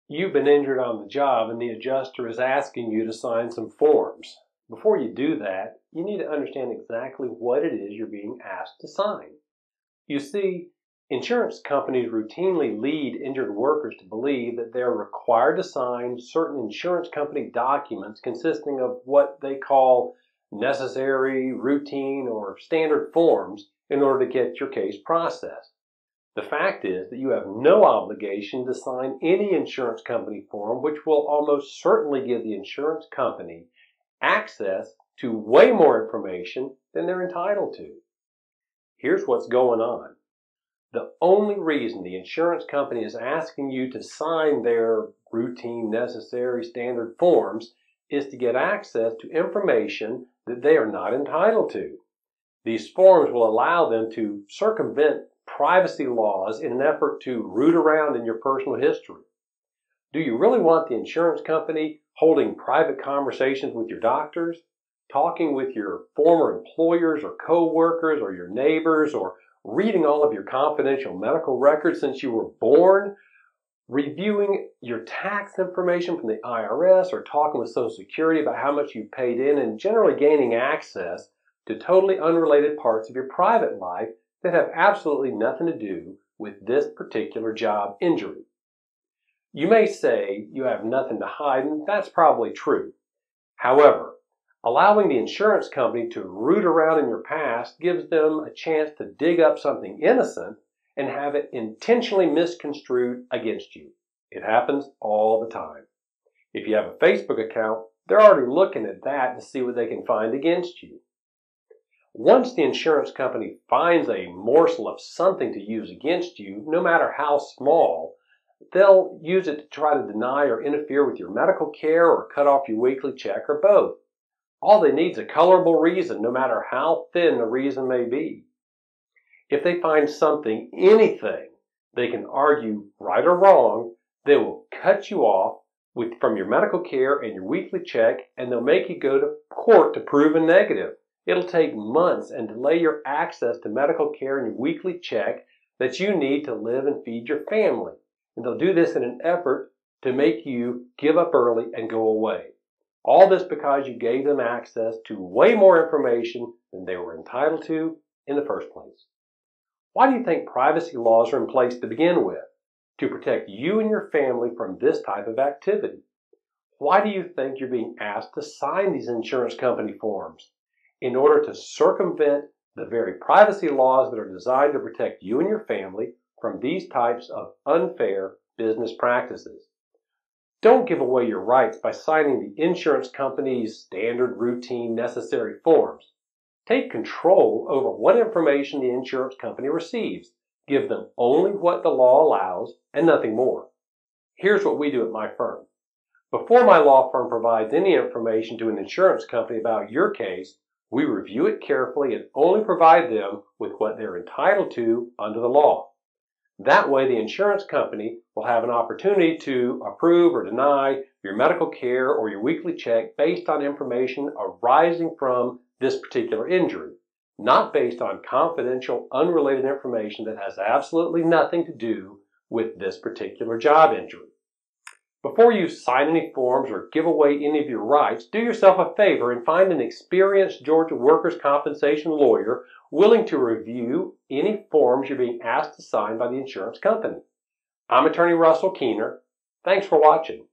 You've been injured on the job and the adjuster is asking you to sign some forms. Before you do that, you need to understand exactly what it is you're being asked to sign. You see, insurance companies routinely lead injured workers to believe that they're required to sign certain insurance company documents consisting of what they call necessary, routine, or standard forms in order to get your case processed. The fact is that you have no obligation to sign any insurance company form, which will almost certainly give the insurance company access to way more information than they're entitled to. Here's what's going on. The only reason the insurance company is asking you to sign their routine, necessary, standard forms is to get access to information that they are not entitled to. These forms will allow them to circumvent privacy laws in an effort to root around in your personal history. Do you really want the insurance company holding private conversations with your doctors, talking with your former employers or co-workers or your neighbors, or reading all of your confidential medical records since you were born, reviewing your tax information from the IRS, or talking with Social Security about how much you've paid in, and generally gaining access to totally unrelated parts of your private life that have absolutely nothing to do with this particular job injury? You may say you have nothing to hide, and that's probably true. However, allowing the insurance company to root around in your past gives them a chance to dig up something innocent and have it intentionally misconstrued against you. It happens all the time. If you have a Facebook account, they're already looking at that to see what they can find against you. Once the insurance company finds a morsel of something to use against you, no matter how small, they'll use it to try to deny or interfere with your medical care or cut off your weekly check or both. All they need is a colorable reason, no matter how thin the reason may be. If they find something, anything, they can argue right or wrong, they will cut you off from your medical care and your weekly check, and they'll make you go to court to prove a negative. It'll take months and delay your access to medical care and your weekly check that you need to live and feed your family. And they'll do this in an effort to make you give up early and go away. All this because you gave them access to way more information than they were entitled to in the first place. Why do you think privacy laws are in place to begin with? To protect you and your family from this type of activity. Why do you think you're being asked to sign these insurance company forms? In order to circumvent the very privacy laws that are designed to protect you and your family from these types of unfair business practices. Don't give away your rights by signing the insurance company's standard, routine, necessary forms. Take control over what information the insurance company receives. Give them only what the law allows and nothing more. Here's what we do at my firm. Before my law firm provides any information to an insurance company about your case, we review it carefully and only provide them with what they're entitled to under the law. That way, the insurance company will have an opportunity to approve or deny your medical care or your weekly check based on information arising from this particular injury, not based on confidential, unrelated information that has absolutely nothing to do with this particular job injury. Before you sign any forms or give away any of your rights, do yourself a favor and find an experienced Georgia workers' compensation lawyer willing to review any forms you're being asked to sign by the insurance company. I'm Attorney Russell Keener. Thanks for watching.